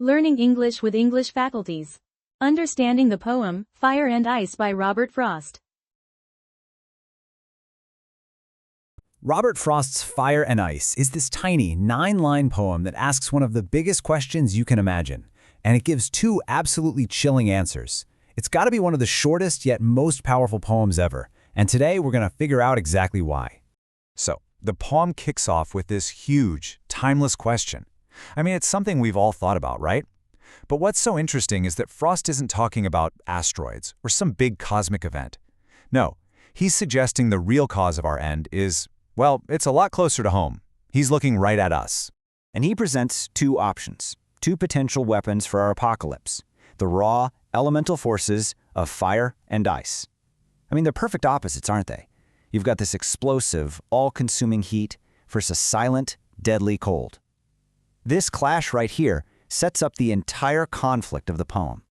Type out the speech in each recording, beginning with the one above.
Learning English with English Faculties. Understanding the poem, Fire and Ice by Robert Frost. Robert Frost's Fire and Ice is this tiny, 9-line poem that asks one of the biggest questions you can imagine, and it gives two absolutely chilling answers. It's got to be one of the shortest yet most powerful poems ever, and today we're going to figure out exactly why. So, the poem kicks off with this huge, timeless question. I mean, it's something we've all thought about, right? But what's so interesting is that Frost isn't talking about asteroids or some big cosmic event. No, he's suggesting the real cause of our end is, well, it's a lot closer to home. He's looking right at us. And he presents two options, two potential weapons for our apocalypse, the raw, elemental forces of fire and ice. I mean, they're perfect opposites, aren't they? You've got this explosive, all-consuming heat versus silent, deadly cold. This clash right here sets up the entire conflict of the poem.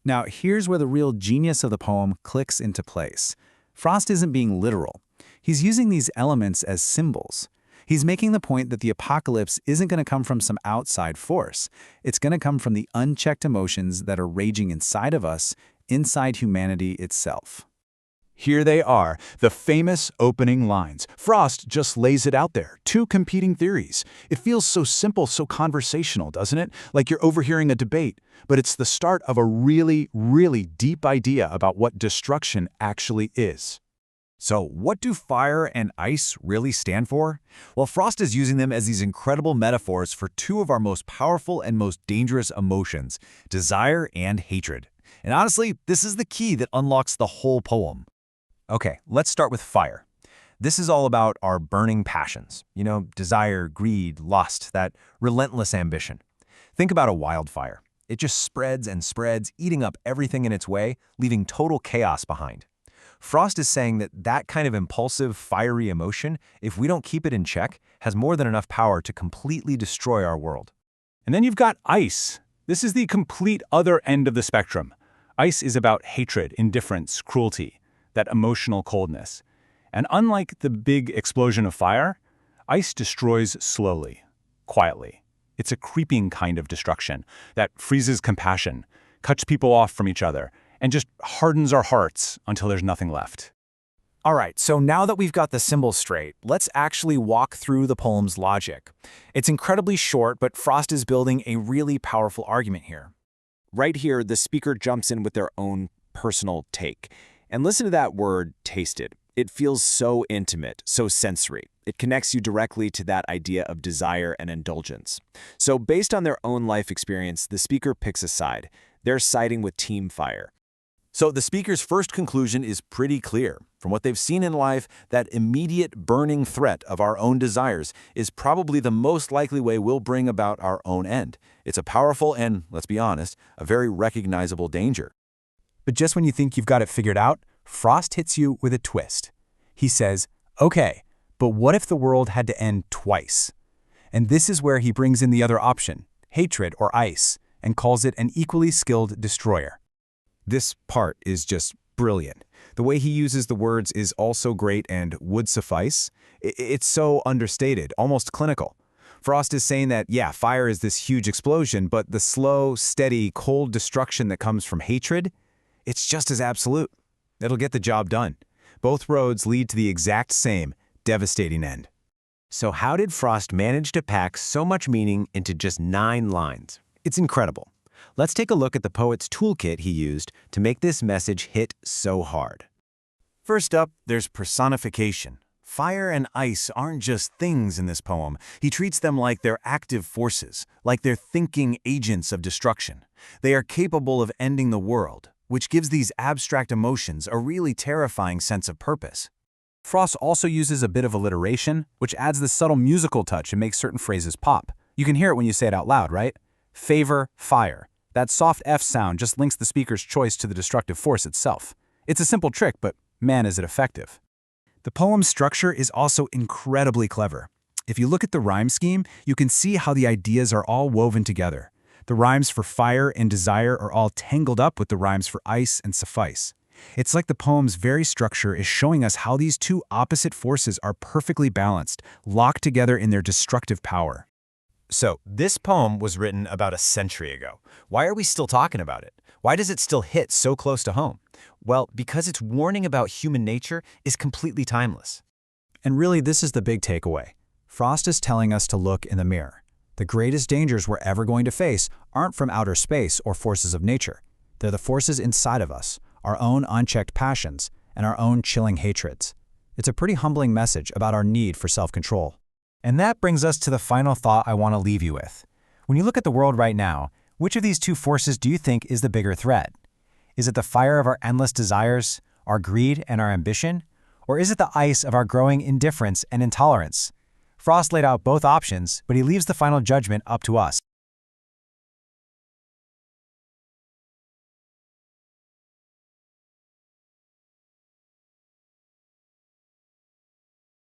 Now, here's where the real genius of the poem clicks into place. Frost isn't being literal. He's using these elements as symbols. He's making the point that the apocalypse isn't going to come from some outside force. It's going to come from the unchecked emotions that are raging inside of us, inside humanity itself. Here they are, the famous opening lines. Frost just lays it out there, two competing theories. It feels so simple, so conversational, doesn't it? Like you're overhearing a debate. But it's the start of a really, really deep idea about what destruction actually is. So what do fire and ice really stand for? Well, Frost is using them as these incredible metaphors for two of our most powerful and most dangerous emotions, desire and hatred. And honestly, this is the key that unlocks the whole poem. Okay, let's start with fire. This is all about our burning passions. You know, desire, greed, lust, that relentless ambition. Think about a wildfire. It just spreads and spreads, eating up everything in its way, leaving total chaos behind. Frost is saying that that kind of impulsive, fiery emotion, if we don't keep it in check, has more than enough power to completely destroy our world. And then you've got ice. This is the complete other end of the spectrum. Ice is about hatred, indifference, cruelty, that emotional coldness. And unlike the big explosion of fire, ice destroys slowly, quietly. It's a creeping kind of destruction that freezes compassion, cuts people off from each other, and just hardens our hearts until there's nothing left. All right, so now that we've got the symbols straight, let's actually walk through the poem's logic. It's incredibly short, but Frost is building a really powerful argument here. Right here, the speaker jumps in with their own personal take. And listen to that word, tasted. It feels so intimate, so sensory. It connects you directly to that idea of desire and indulgence. So based on their own life experience, the speaker picks a side. They're siding with Team Fire. So the speaker's first conclusion is pretty clear. From what they've seen in life, that immediate burning threat of our own desires is probably the most likely way we'll bring about our own end. It's a powerful and, let's be honest, a very recognizable danger. But just when you think you've got it figured out, Frost hits you with a twist. He says, okay, but what if the world had to end twice? And this is where he brings in the other option, hatred or ice, and calls it an equally skilled destroyer. This part is just brilliant. The way he uses the words is also great and would suffice. It's so understated, almost clinical. Frost is saying that, yeah, fire is this huge explosion, but the slow, steady, cold destruction that comes from hatred, it's just as absolute. It'll get the job done. Both roads lead to the exact same devastating end. So how did Frost manage to pack so much meaning into just 9 lines? It's incredible. Let's take a look at the poet's toolkit he used to make this message hit so hard. First up, there's personification. Fire and ice aren't just things in this poem. He treats them like they're active forces, like they're thinking agents of destruction. They are capable of ending the world, which gives these abstract emotions a really terrifying sense of purpose. Frost also uses a bit of alliteration, which adds this subtle musical touch and makes certain phrases pop. You can hear it when you say it out loud, right? Favor, fire. That soft F sound just links the speaker's choice to the destructive force itself. It's a simple trick, but man, is it effective. The poem's structure is also incredibly clever. If you look at the rhyme scheme, you can see how the ideas are all woven together. The rhymes for fire and desire are all tangled up with the rhymes for ice and suffice. It's like the poem's very structure is showing us how these two opposite forces are perfectly balanced, locked together in their destructive power. So, this poem was written about a century ago. Why are we still talking about it? Why does it still hit so close to home? Well, because its warning about human nature is completely timeless. And really, this is the big takeaway. Frost is telling us to look in the mirror. The greatest dangers we're ever going to face aren't from outer space or forces of nature. They're the forces inside of us, our own unchecked passions, and our own chilling hatreds. It's a pretty humbling message about our need for self-control. And that brings us to the final thought I want to leave you with. When you look at the world right now, which of these two forces do you think is the bigger threat? Is it the fire of our endless desires, our greed and our ambition? Or is it the ice of our growing indifference and intolerance? Frost laid out both options, but he leaves the final judgment up to us.